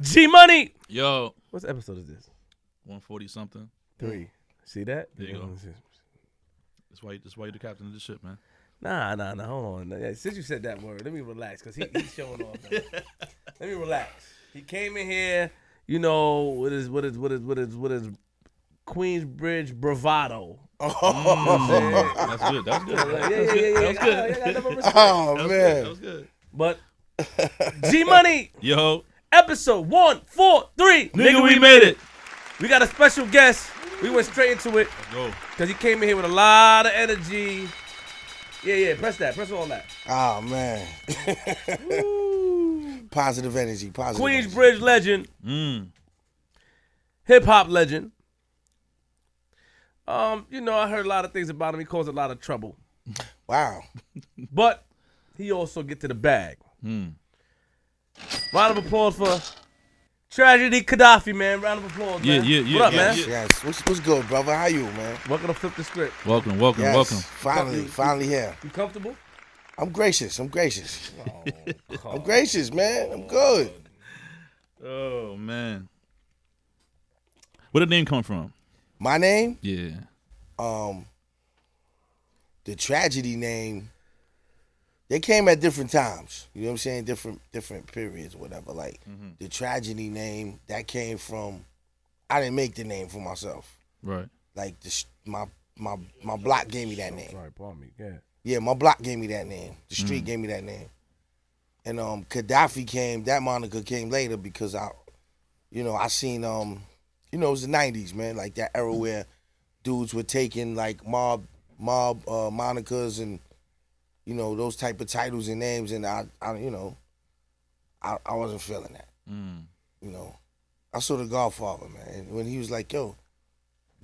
G-Money. Yo. What episode is this? 140 something. 3. See that? There you go. That's why you're the captain of this shit, man. Nah. Hold on. Since you said that word, let me relax because he's showing off. Let me relax. He came in here, you know, what is Queensbridge bravado. That's good. That was good. That was good. But G-Money. Yo. Episode 143. Nigga, we made it. We got a special guest. We went straight into it. Let's go. Because he came in here with a lot of energy. Yeah. Press that. Press all that. Oh, man. Positive energy. Queensbridge legend. Hip-hop legend. You know, I heard a lot of things about him. He caused a lot of trouble. Wow. But he also get to the bag. Round of applause for Tragedy Khadafi, man. Round of applause, man. Yeah. What up, man? Yes. What's good, brother? How you, man? Welcome to Flip the Script. Welcome. Yes, finally here. You comfortable? I'm gracious. Oh, I'm gracious, man. I'm good. Oh, man. Where did the name come from? My name? Yeah. The Tragedy name, they came at different times. You know what I'm saying? Different periods, whatever. Like the Tragedy name, that came from, I didn't make the name for myself. Right. Like my block gave me that name. Sorry, pardon me. Yeah. Yeah, my block gave me that name. The street gave me that name. And Khadafi came, that moniker came later because I seen it was the 90s, man, like that era where dudes were taking like mob monikers and those type of titles and names, and I wasn't feeling that. I saw The Godfather, man, and when he was like, yo,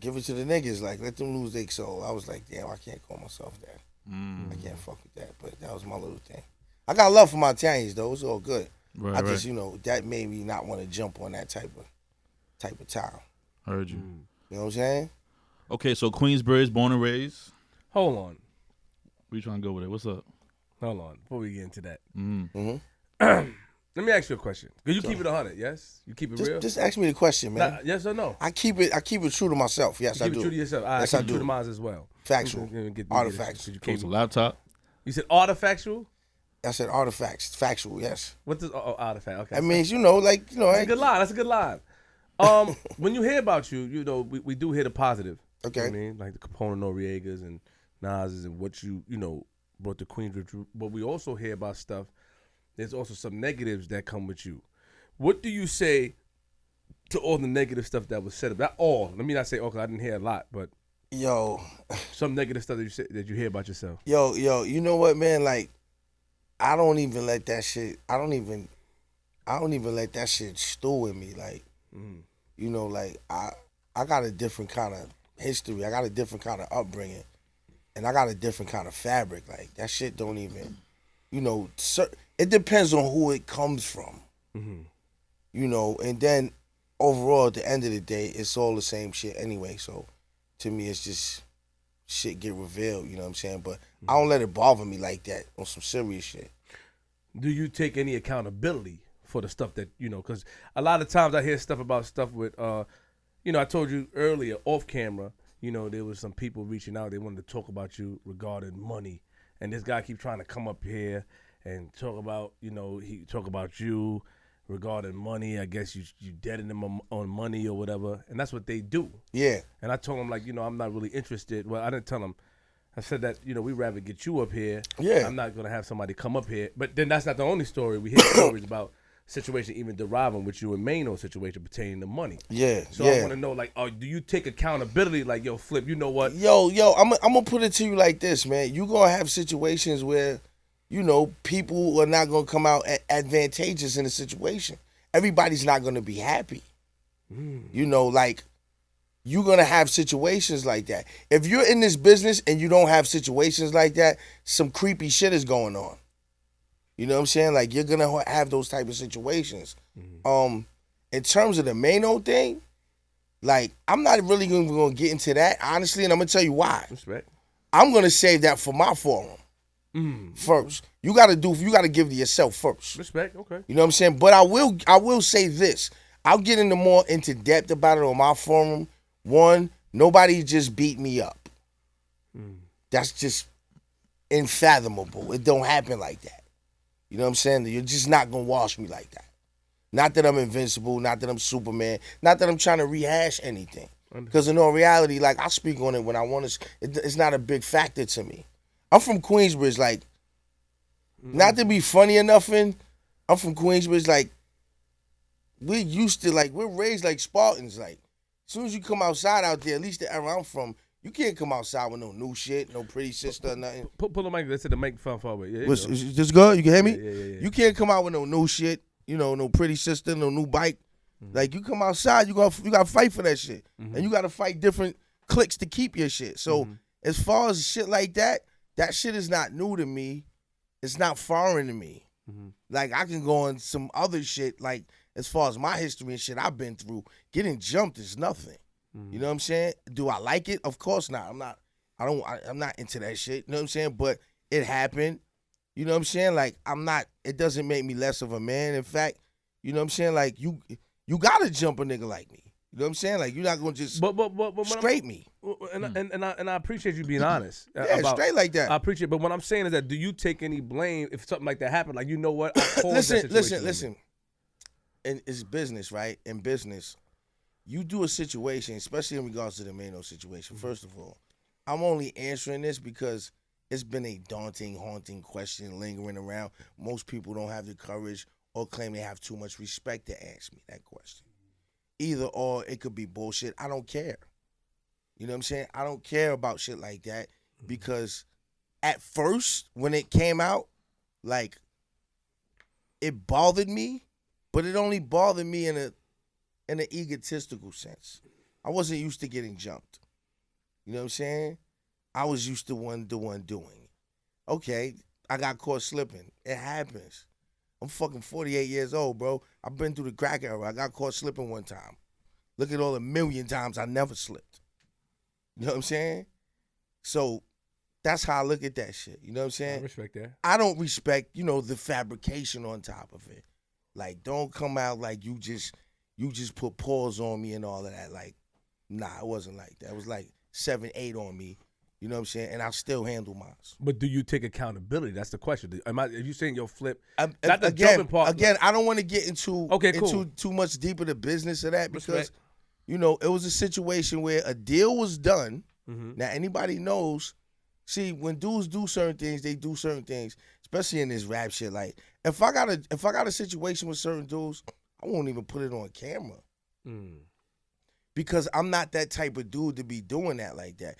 give it to the niggas, like let them lose their soul, I was like, damn, I can't call myself that. I can't fuck with that, but that was my little thing. I got love for my Italians though, it's all good. Right, I just that made me not want to jump on that type of time. Heard you. You know what I'm saying? Okay, so Queensbridge, born and raised. Hold on. Where you trying to go with it? What's up? Hold on. Before we get into that. Mm-hmm. Let me ask you a question. Cause you keep it 100, yes? You keep it real? Just ask me the question, man. Yes or no? I keep it true to myself. Yes, I do. Keep it true to yourself. Yes, I I keep it do. true to mine as well. Factual. Artifacts. It's a laptop. You said artifactual? I said artifacts. Factual, yes. What does artifact? Okay. That means, That's a good line. That's a good line. When you hear about you, we do hear the positive. Okay. You know what I mean? Like the Capone Noriegas and Nas's and what you brought to Queensbridge. But we also hear about stuff. There's also some negatives that come with you. What do you say to all the negative stuff that was said? Not all. Let me not say all, because I didn't hear a lot, but some negative stuff that you hear about yourself. Yo, you know what, man? Like, I don't even let that shit stew in me. Like, like I got a different kind of history. I got a different kind of upbringing, and I got a different kind of fabric. Like that shit don't even, it depends on who it comes from. And then overall at the end of the day, it's all the same shit anyway. So to me, it's just shit get revealed. You know what I'm saying? But I don't let it bother me like that on some serious shit. Do you take any accountability for the stuff that, because a lot of times I hear stuff about stuff with, I told you earlier off camera, there was some people reaching out. They wanted to talk about you regarding money. And this guy keep trying to come up here and talk about, he talk about you regarding money. I guess you deading them on money or whatever. And that's what they do. Yeah. And I told him, like, I'm not really interested. Well, I didn't tell him. I said that, we'd rather get you up here. Yeah. I'm not going to have somebody come up here. But then that's not the only story. We hear stories about situation even deriving with you and Maino situation pertaining to money. Yeah. So I want to know, like, do you take accountability? Like, yo, Flip, you know what? Yo, I'm going to put it to you like this, man. You going to have situations where, people are not going to come out advantageous in a situation. Everybody's not going to be happy. Like, you're going to have situations like that. If you're in this business and you don't have situations like that, some creepy shit is going on. You know what I'm saying? Like, you're going to have those type of situations. In terms of the Maino thing, like, I'm not really even going to get into that, honestly, and I'm going to tell you why. Respect. I'm going to save that for my forum. first. You gotta give to yourself first. Respect. Okay. You know what I'm saying? But I will say this. I'll get into depth about it on my forum. One, nobody just beat me up. That's just unfathomable. It don't happen like that. You know what I'm saying? You're just not gonna wash me like that. Not that I'm invincible, not that I'm Superman, not that I'm trying to rehash anything. Because in all reality, like, I speak on it when I want to. It's not a big factor to me. I'm from Queensbridge, like, not to be funny or nothing. I'm from Queensbridge, like, we're used to, like, we're raised like Spartans. Like, as soon as you come outside out there, at least the era I'm from, you can't come outside with no new shit, no pretty sister or nothing. Pull the mic. Let's hit the microphone forward. Yeah, Is this good? You can hear me? Yeah. You can't come out with no new shit. You know, no pretty sister, no new bike. Like, you come outside, you gotta fight for that shit. And you gotta fight different cliques to keep your shit. So as far as shit like that shit is not new to me. It's not foreign to me. Like, I can go on some other shit, like, as far as my history and shit I've been through, getting jumped is nothing. You know what I'm saying? Do I like it? Of course not. I'm not into that shit. You know what I'm saying? But it happened. You know what I'm saying? Like, it doesn't make me less of a man. In fact, you know what I'm saying? Like, you gotta jump a nigga like me. You know what I'm saying? Like, you're not gonna just scrape me. And I appreciate you being honest. Yeah, straight like that. I appreciate it. But what I'm saying is that, do you take any blame if something like that happened? Like, you know what? I caused that situation. Listen. And it's business, right? In business, you do a situation, especially in regards to the Maino situation. First of all, I'm only answering this because it's been a daunting, haunting question lingering around. Most people don't have the courage or claim they have too much respect to ask me that question. Either or, it could be bullshit. I don't care. You know what I'm saying? I don't care about shit like that because at first, when it came out, like, it bothered me, but it only bothered me in an egotistical sense. I wasn't used to getting jumped. You know what I'm saying? I was used to the one doing it. Okay, I got caught slipping. It happens. I'm fucking 48 years old, bro. I've been through the crack era. I got caught slipping one time. Look at all the million times I never slipped. You know what I'm saying? So that's how I look at that shit. You know what I'm saying? I respect that. I don't respect, the fabrication on top of it. Like, don't come out like you just put paws on me and all of that. Like, nah, it wasn't like that. It was like 7, 8 on me. You know what I'm saying? And I still handle mine. But do you take accountability? That's the question. Are you saying your flip? Not the jumping part. Again, I don't want to get into too much deeper the business of that because, it was a situation where a deal was done. Now, anybody knows, see, when dudes do certain things, they do certain things, especially in this rap shit. Like, if I got a situation with certain dudes, I won't even put it on camera. Because I'm not that type of dude to be doing that like that.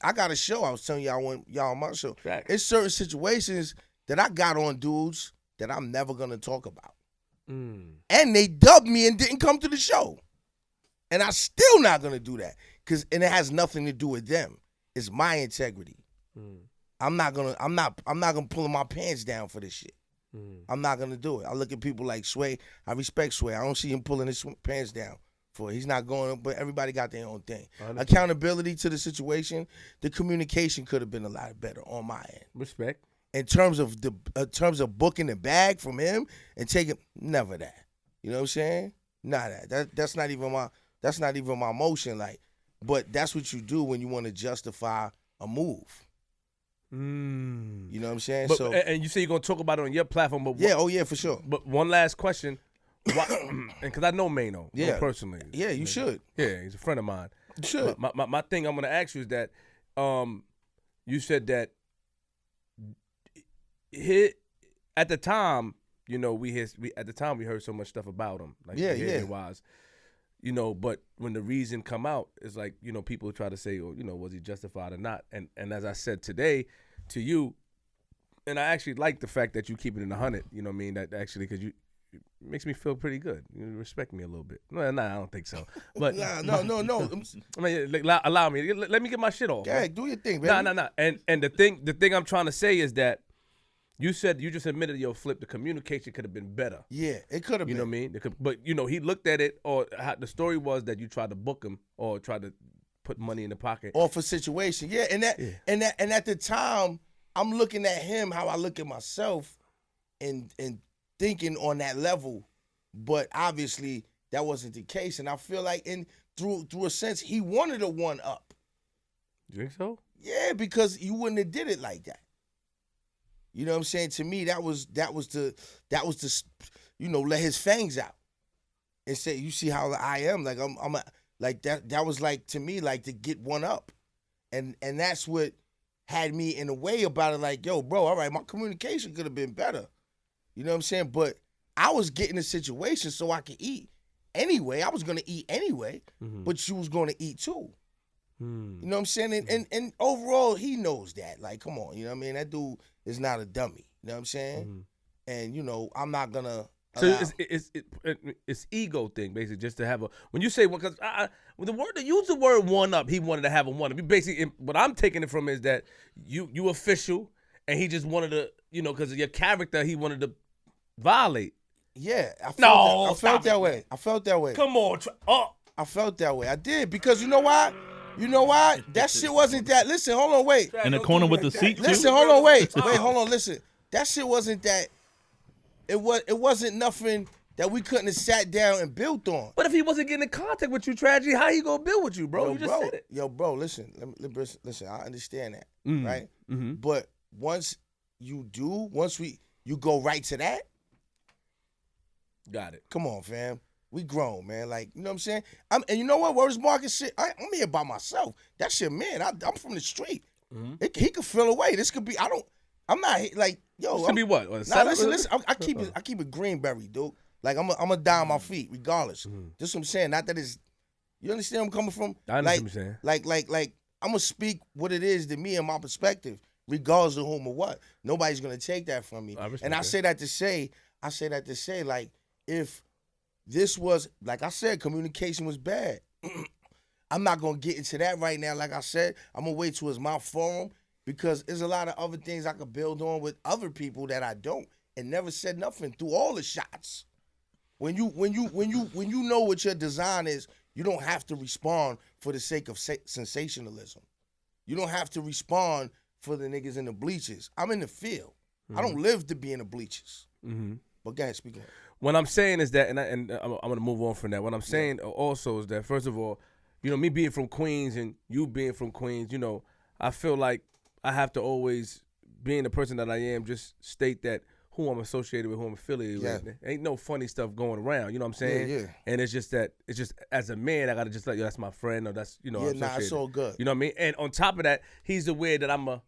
I got a show. I was telling y'all on my show. Right. It's certain situations that I got on dudes that I'm never gonna talk about. And they dubbed me and didn't come to the show. And I still not gonna do that. And it has nothing to do with them. It's my integrity. I'm not gonna pull my pants down for this shit. I'm not gonna do it. I look at people like Sway. I respect Sway. I don't see him pulling his pants down. He's not going, but everybody got their own thing. Accountability to the situation, the communication could have been a lot better on my end. Respect. In terms of booking the bag from him and taking, never that. You know what I'm saying? Not that. That's not even my motion. Like, but that's what you do when you want to justify a move. You know what I'm saying? But, and you say you're gonna talk about it on your platform, but yeah, for sure. But one last question. Because I know Maino personally. Yeah, you should. Yeah, he's a friend of mine. You should. My thing I'm going to ask you is that you said that at the time, we heard so much stuff about him. Like, wise. But when the reason come out, it's like, people try to say, was he justified or not? And as I said today to you, and I actually like the fact that you keep it in 100, you know what I mean? That actually, because it makes me feel pretty good. You respect me a little bit. No, I don't think so. But no. I mean, allow me. Let me get my shit off. Yeah, do your thing, baby. No. And the thing I'm trying to say is that you said you just admitted your flip. The communication could have been better. Yeah, it could have been. You know what I mean? But he looked at it, or the story was that you tried to book him or tried to put money in the pocket. Or for situation. Yeah, and at the time, I'm looking at him how I look at myself and thinking on that level, but obviously that wasn't the case. And I feel like through a sense he wanted a one up. You think so? Yeah, because you wouldn't have did it like that. You know what I'm saying? To me, that was the let his fangs out and say, you see how I am, like like that was like to me like to get one up, and that's what had me in a way about it. Like, yo, bro, all right, my communication could have been better. You know what I'm saying? But I was getting a situation so I could eat anyway. I was gonna eat anyway, but you was gonna eat too. You know what I'm saying? And overall, he knows that. Like, come on, you know what I mean? That dude is not a dummy. You know what I'm saying? And I'm not gonna. So it's ego thing, basically, just to have a. When you say because use the word one up, he wanted to have a one up. Basically, what I'm taking it from is that you official, and he just wanted to, because of your character, he wanted to violate. Yeah, I felt that way. I felt that way. Come on, I felt that way. I did because you know why? You know why? That shit wasn't that. Listen, hold on, wait. In the corner with the seat, too? Listen, hold on, wait, hold on, listen. That shit wasn't that. It wasn't nothing that we couldn't have sat down and built on. But if he wasn't getting in contact with you, Tragedy, how he gonna build with you, bro? You just said it. Yo, bro, listen. Listen, I understand that, right? But once you go right to that. Got it. Come on, fam. We grown, man. Like, you know what I'm saying? And you know what? Word is market shit. I'm here by myself. That shit, man. I'm from the street. He could feel away. This could be. I'm not like, yo. This could be what? Nah, listen. I keep it Greenberry, dude. Like I'm a die on my feet, regardless. This what I'm saying. Not that it's. You understand where I'm coming from? I understand what you're saying. Like I'm gonna speak what it is to me and my perspective, regardless of whom or what. Nobody's gonna take that from me. I say that to say, like, if this was, like I said, communication was bad. I'm not going to get into that right now. Like I said, I'm going to wait till it's my forum because there's a lot of other things I could build on with other people that I don't and never said nothing through all the shots. When you know what your design is, you don't have to respond for the sake of sensationalism. You don't have to respond for the niggas in the bleachers. I'm in the field. I don't live to be in the bleachers. But go ahead, speak on it. What I'm saying is that, and I'm going to move on from that. What I'm saying also is that, first of all, me being from Queens and you being from Queens, I feel like I have to always, being the person that I am, just state that who I'm associated with, who I'm affiliated with. Ain't no funny stuff going around, you know what I'm saying? Yeah. And it's just as a man, I got to just like, that's my friend, or that's, it's all good. You know what I mean? And on top of that, he's aware that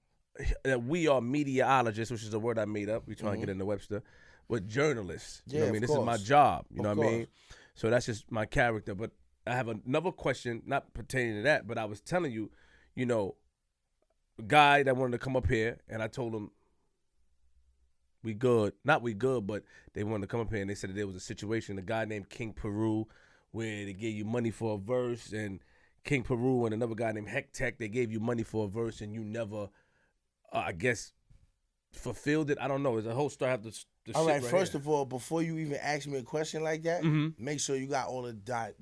that we are meteorologists, which is a word I made up. We trying to get into Webster. With journalists, you know what I mean? This is my job, you know what I mean? So that's just my character. But I have another question, not pertaining to that, but I was telling you, a guy that wanted to come up here, and I told him, we good. Not we good, but they wanted to come up here, and they said that there was a situation, a guy named King Peru, where they gave you money for a verse, and King Peru and another guy named Heck Tech, they gave you money for a verse, and you never, I guess, fulfilled it. I don't know. It's a whole story. I have to. All right, first of all, before you even ask me a question like that, make sure you got all the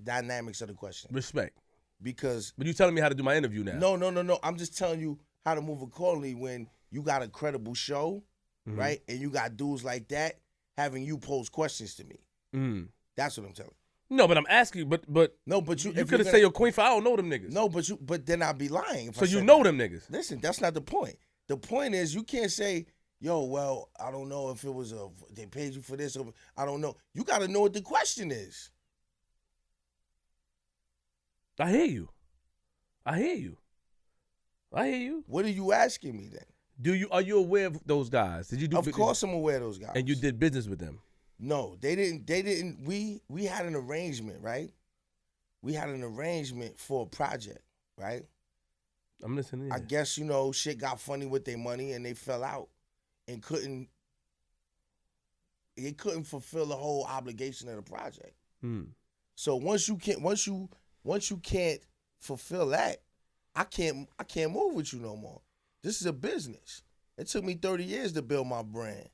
dynamics of the question. Respect. Because... But you telling me how to do my interview now. No. I'm just telling you how to move accordingly when you got a credible show, right? And you got dudes like that having you pose questions to me. That's what I'm telling you. No, but I'm asking you, but... No, but you... You could have said your Queen for I don't know them niggas. No, but then I'd be lying. So you know them niggas. Listen, that's not the point. The point is you can't say... Yo, well, I don't know if it was they paid you for this or I don't know. You got to know what the question is. I hear you. What are you asking me then? Are you aware of those guys? Did you do? Of course, I'm aware of those guys. And you did business with them? No, they didn't. We had an arrangement, right? We had an arrangement for a project, right? I'm listening. I guess shit got funny with their money and they fell out. And couldn't fulfill the whole obligation of the project. So once you can't fulfill that, I can't move with you no more. This is a business. It took me 30 years to build my brand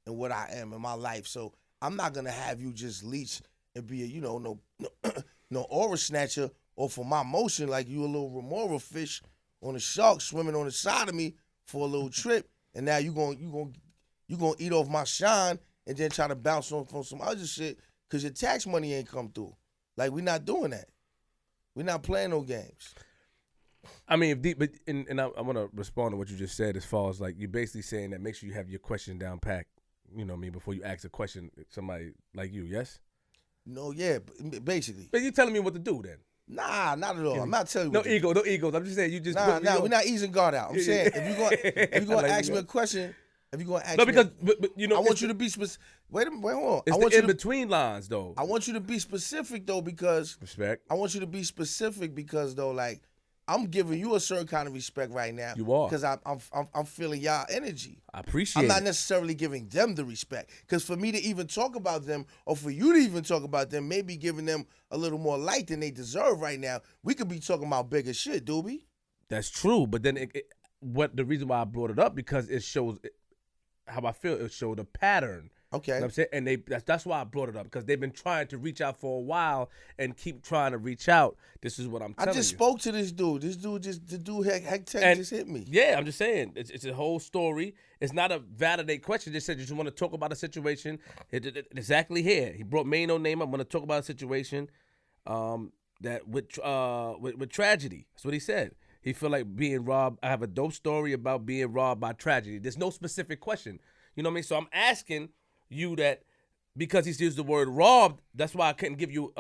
and what I am in my life. So I'm not gonna have you just leech and be a no aura snatcher or for my motion like you a little remora fish on a shark swimming on the side of me for a little trip. and now you gonna eat off my shine and then try to bounce on from some other shit because your tax money ain't come through. Like, we not doing that. We not playing no games. I mean, I want to respond to what you just said as far as like you're basically saying that make sure you have your question down packed. You know what I mean, before you ask a question, somebody like you, yes? No, yeah, basically. But you telling me what to do then? Nah, not at all. I'm not telling you. No egos. I'm just saying you just. Nah, we're not easing guard out. I'm saying if you gonna ask me a question, if you gonna ask but you know, I want you to be specific. Wait, hold on. It's I want the you in between lines though. I want you to be specific though because respect. I want you to be specific because though, like, I'm giving you a certain kind of respect right now. You are, because I'm feeling y'all energy. I appreciate. I'm not necessarily giving them the respect because for me to even talk about them or for you to even talk about them, maybe giving them a little more light than they deserve right now. We could be talking about bigger shit, doobie. That's true, but then what the reason why I brought it up because it shows how I feel. It showed a pattern. Okay. You know what I'm saying? And that's why I brought it up because they've been trying to reach out for a while and keep trying to reach out. This is what I'm telling you. I just spoke to this dude. The dude Heck Tech just hit me. Yeah, I'm just saying. It's a whole story. It's not a validate question. Just said you just want to talk about a situation. Exactly here. He brought Maino name up. I'm going to talk about a situation that with tragedy. That's what he said. He feel like being robbed. I have a dope story about being robbed by tragedy. There's no specific question. You know what I mean? So I'm asking you that because he's used the word robbed, that's why I couldn't give you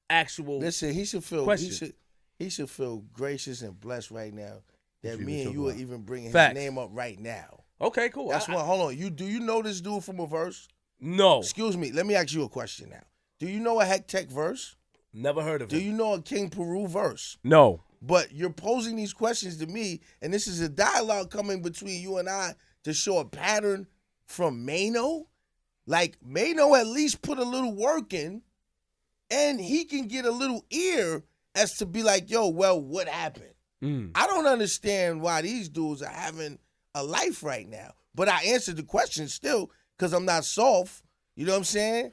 actual. Listen, he should feel question. he should feel gracious and blessed right now that me and you are even bringing Facts. his name up right now. Okay, cool. That's why. Hold on. Do you know this dude from a verse? No. Excuse me. Let me ask you a question now. Do you know a Heck Tech verse? Never heard of it. Do you know a King Peru verse? No. But you're posing these questions to me, and this is a dialogue coming between you and I to show a pattern from Maino. Like, Maino at least put a little work in, and he can get a little ear as to be like, yo, well, what happened? I don't understand why these dudes are having a life right now. But I answered the question still because I'm not soft. You know what I'm saying?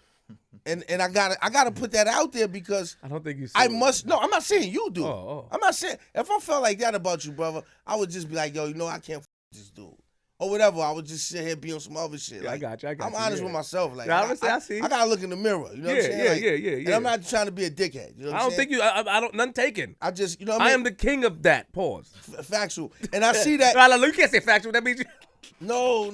And I gotta put that out there because I don't think you. I'm not saying you do. Oh. I'm not saying if I felt like that about you, brother, I would just be like, yo, I can't f this dude. Or whatever, I would just sit here and be on some other shit. Yeah, like, I got you. I'm honest with myself. Like, I see. I gotta look in the mirror. You know what I'm saying? Like, Yeah. And I'm not trying to be a dickhead. You know what I I'm don't think you. I don't. None taken. I just, you know what I mean? I am the king of that. Pause. Factual. And I see that. No, you can't say factual. That means you. No.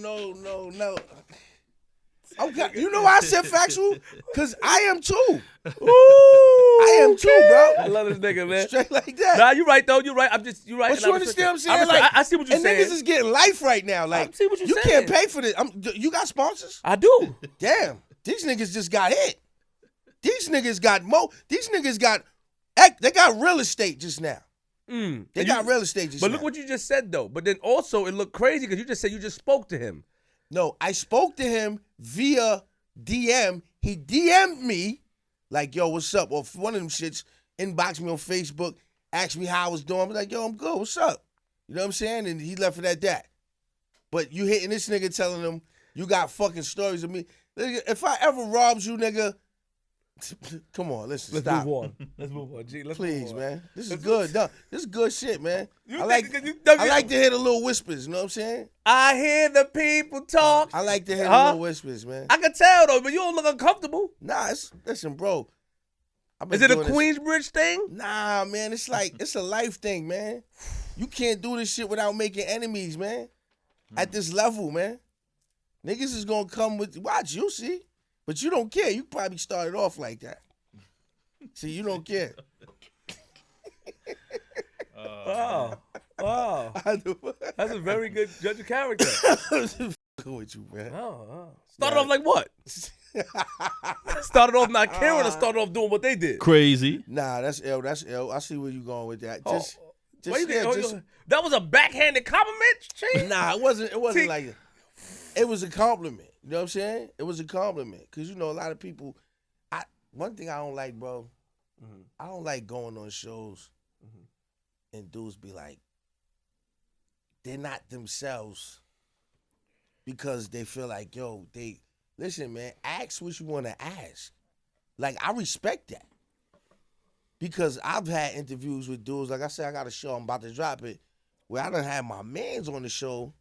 You know why I said factual? Because I am too. I am too, bro. I love this nigga, man. Straight like that. Nah, you right though. You right. You right. But you understand what I'm saying? I see what you're and saying. niggas is getting life right now. Like, I see what you're you saying. can't pay for this. You got sponsors? I do. Damn. These niggas just got hit. These niggas got they got real estate just now. They got real estate just now. But look what you just said though. But then also it looked crazy because you just said you just spoke to him. No, I spoke to him via DM. He DM'd me like, yo, what's up? Or one of them shits inboxed me on Facebook, asked me how I was doing. I was like, yo, I'm good. What's up? You know what I'm saying? And he left it at that. But you hitting this nigga telling him you got fucking stories of me. If I ever robbed you, nigga, come on, Let's stop. move on. Let's move on. G, Please, move on. man. This is good. No, this is good shit, man. I like to hear the little whispers, you know what I'm saying? I hear the people talk. I like to hear the little whispers, man. I can tell though, but you don't look uncomfortable. Nah, listen, bro. Is it a Queensbridge thing? Nah, man. It's like, it's a life thing, man. You can't do this shit without making enemies, man. At this level, man. Niggas is gonna come with, watch, you see. But you don't care. You probably started off like that. See, you don't care. Wow. That's a very good judge of character. With you, man. Started off like what? Started off not caring or started off doing what they did? Crazy. Nah, that's ill. That's ill. I see where you going with that. That was a backhanded compliment, Chief? Nah, it wasn't like it. It was a compliment. You know what I'm saying? It was a compliment. Because, a lot of people, one thing I don't like, bro, I don't like going on shows and dudes be like, they're not themselves because they feel like, yo, listen, man, ask what you want to ask. Like, I respect that. Because I've had interviews with dudes, like I said, I got a show, I'm about to drop it, where I done had my mans on the show,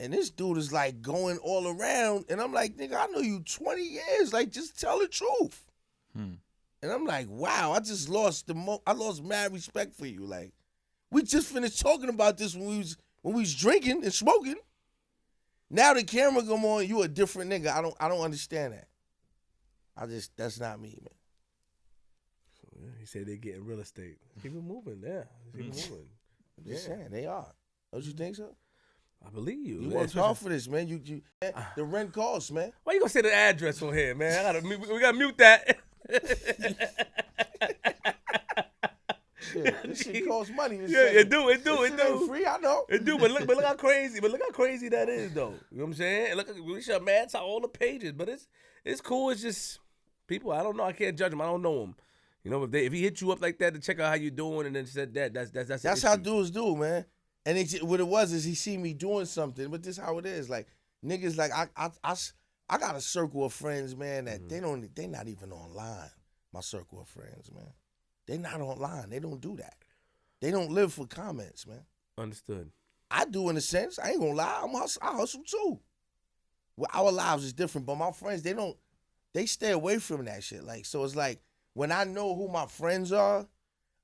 And this dude is like going all around, and I'm like, nigga, I know you 20 years. Like, just tell the truth. And I'm like, wow, I just lost I lost mad respect for you. Like, we just finished talking about this when we was drinking and smoking. Now the camera come on, you a different nigga. I don't understand that. That's not me, man. So, yeah, he said they're getting real estate. Keep it moving, yeah. Keep it moving. I'm just saying, they are. Don't you think so? I believe you. You worked hard for this, man. The rent costs, man. Why you gonna say the address on here, man? We gotta mute that. Shit, this shit costs money. Yeah, it do. This shit ain't free, I know. It do, but look how crazy that is, though. You know what I'm saying? Look, we should match all the pages, but it's cool. It's just people. I don't know. I can't judge them. I don't know them. You know, if he hit you up like that to check out how you doing, and then said that's how dudes do, man. And what it was is he see me doing something, but this how it is. Like niggas, like I got a circle of friends, man, that they not even online. My circle of friends, man, they not online. They don't do that. They don't live for comments, man. Understood. I do in a sense. I ain't gonna lie. I hustle too. Well, our lives is different, but my friends, they stay away from that shit. Like, so it's like when I know who my friends are,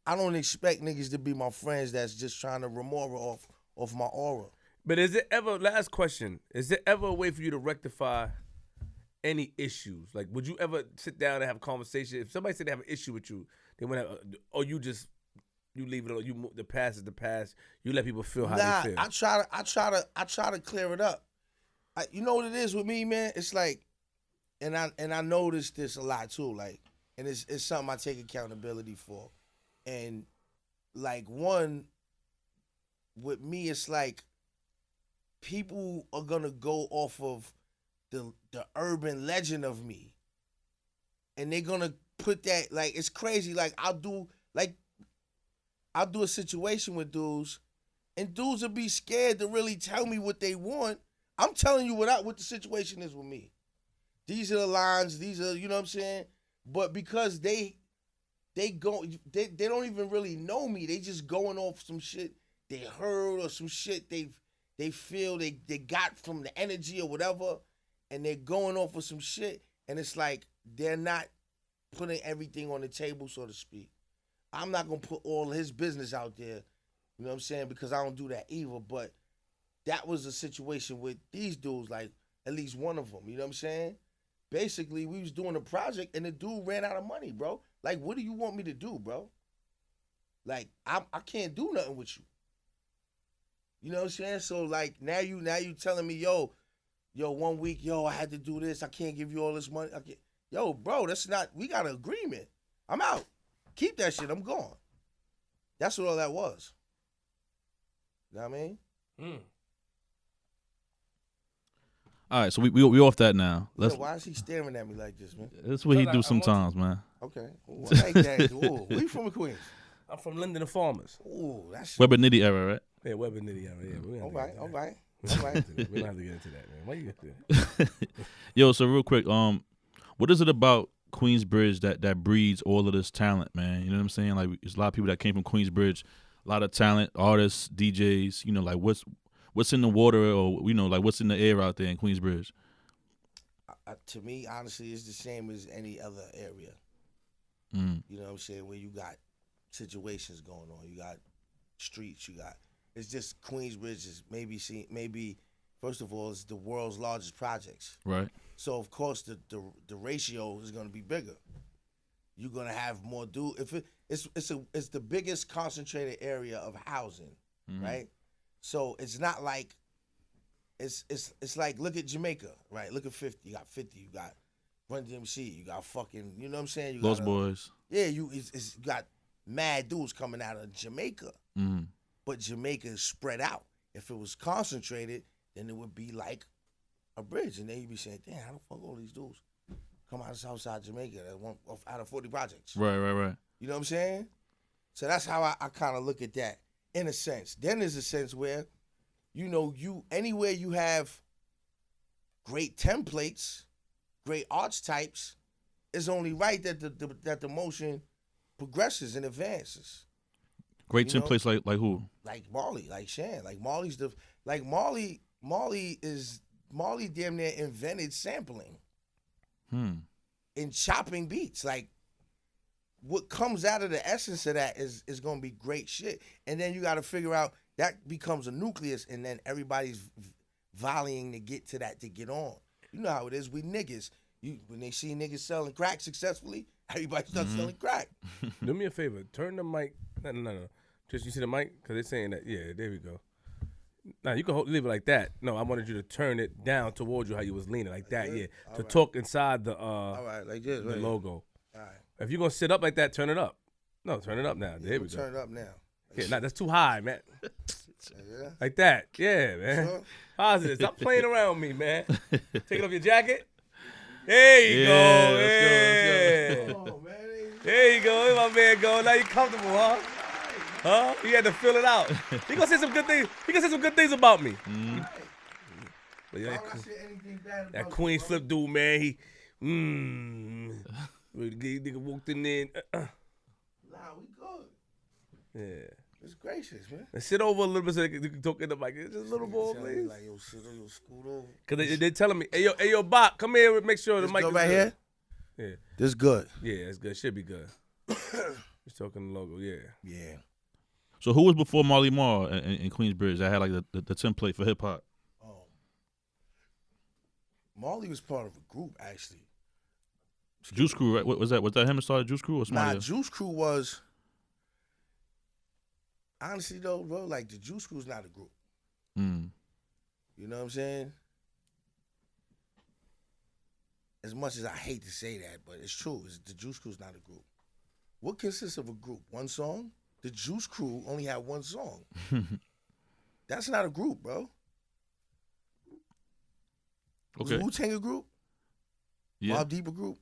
I don't expect niggas to be my friends that's just trying to remora off my aura. But is it ever, last question, is there ever a way for you to rectify any issues? Like, would you ever sit down and have a conversation? If somebody said they have an issue with you, they want to, or you leave it alone. The past is the past. You let people feel how they feel. I try to clear it up. You know what it is with me, man? It's like, and I noticed this a lot too. Like, and it's something I take accountability for. And like one, with me, it's like people are gonna go off of the urban legend of me, and they're gonna put that, like, it's crazy. Like I'll do a situation with dudes, and dudes will be scared to really tell me what they want. I'm telling you what the situation is with me. These are the lines. These are, you know what I'm saying. But because they don't even really know me. They just going off some shit they heard or some shit they feel they got from the energy or whatever, and they're going off of some shit, and it's like they're not putting everything on the table, so to speak. I'm not gonna put all his business out there, you know what I'm saying, because I don't do that either. But that was a situation with these dudes, like at least one of them, you know what I'm saying? Basically, we was doing a project and the dude ran out of money, bro. Like, what do you want me to do, bro? Like, I can't do nothing with you. You know what I'm saying? So like now you telling me, yo, 1 week, I had to do this. I can't give you all this money. Yo, bro, that's not, we got an agreement. I'm out. Keep that shit. I'm gone. That's what all that was. You know what I mean? All right, so we off that now. Why is he staring at me like this, man? That's what he do sometimes, man. Okay. Ooh, I like that. Ooh, where you from in Queens? I'm from Linden and Farmers. Ooh, that's... Weber Nitty era, right? Yeah, Weber Nitty era. Yeah, all right. We don't have to get into that, man. Why you get there? Yo, so real quick, what is it about Queensbridge that breeds all of this talent, man? You know what I'm saying? Like, there's a lot of people that came from Queensbridge, a lot of talent, artists, DJs. You know, like what's in the water, or you know, like what's in the air out there in Queensbridge? To me, honestly, it's the same as any other area. You know what I'm saying? Where you got situations going on, you got streets, it's just Queensbridge is maybe first of all, it's the world's largest projects. Right. So of course the ratio is going to be bigger. You're going to have more it's the biggest concentrated area of housing, right? So it's not like it's like, look at Jamaica, right? Look at 50. You got 50. You got Run DMC. You got fucking, you know what I'm saying? You Those boys. Yeah, you got mad dudes coming out of Jamaica. But Jamaica is spread out. If it was concentrated, then it would be like a bridge. And then you'd be saying, damn, how the fuck all these dudes come out of Southside Jamaica out of 40 projects? Right. You know what I'm saying? So that's how I kind of look at that in a sense. Then there's a sense where, you know, anywhere you have great templates, great archetypes, it's only right that the motion progresses and advances. Great templates like who? Like Marley, like Shan. Like Marley Marley damn near invented sampling Hmm. and chopping beats. Like, what comes out of the essence of that is gonna be great shit. And then you got to figure out that becomes a nucleus, and then everybody's volleying to get to that to get on. You know how it is. We niggas. When they see niggas selling crack successfully, everybody starts selling crack. Do me a favor. Turn the mic. No. Just you see the mic? Because they're saying that. Yeah, there we go. Nah, you can leave it like that. No, I wanted you to turn it down towards you how you was leaning like that. Yeah, to talk inside the All right, like this. the Right. logo. All right. If you're gonna sit up like that, turn it up. No, turn it up now. There we go. Turn it up now. Yeah, nah, that's too high, man. Yeah. Like that. Yeah, man. Sure. Positive. Stop playing around me, man. Take off your jacket. There you Yeah, go. let's Yeah. Oh man. There you go. Where my man go? Now you comfortable, huh? Huh? You had to fill it out. He gonna say some good things. He gonna say some good things about me. But yeah, that Queenzflip dude, man, he nigga walked in there. Nah, we good. Yeah. It's gracious, man. And sit over a little bit so you can talk in the mic. Just a little more, Tell me, please. like, yo, sit over, yo, scoot over. Cause they telling me, hey yo, Bob, come here and make sure the This mic good is right good. here? Yeah. This good. Yeah, it's good. Should be good. Just talking the logo, yeah. Yeah. So who was before Marley Marl in Queensbridge that had like the template for hip hop? Marley was part of a group, actually. Juice Crew, right? What was that? Was that him that started Juice Crew or somebody Nah, else? Juice Crew was, honestly though, bro, like the Juice Crew's not a group. Mm. You know what I'm saying? As much as I hate to say that, but it's true. The Juice Crew's not a group. What consists of a group? One song? The Juice Crew only had one song. That's not a group, bro. Was Okay. Wu-Tang a group? Yeah. Mobb Deep a group?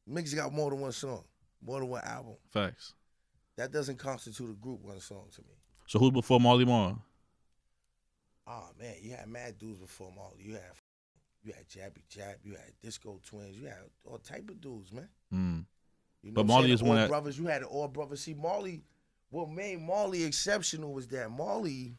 Niggas got more than one song, more than one album. Facts. That doesn't constitute a group, one song to me. So who's before Marley Marl? Oh man, you had mad dudes before Marley. You had Jabby Jab, you had Disco Twins, you had all type of dudes, man. Mm. You know But what I'm Marley saying? is The one All that- brothers. You had the All Brothers. See, Marley, what made Marley exceptional was that Marley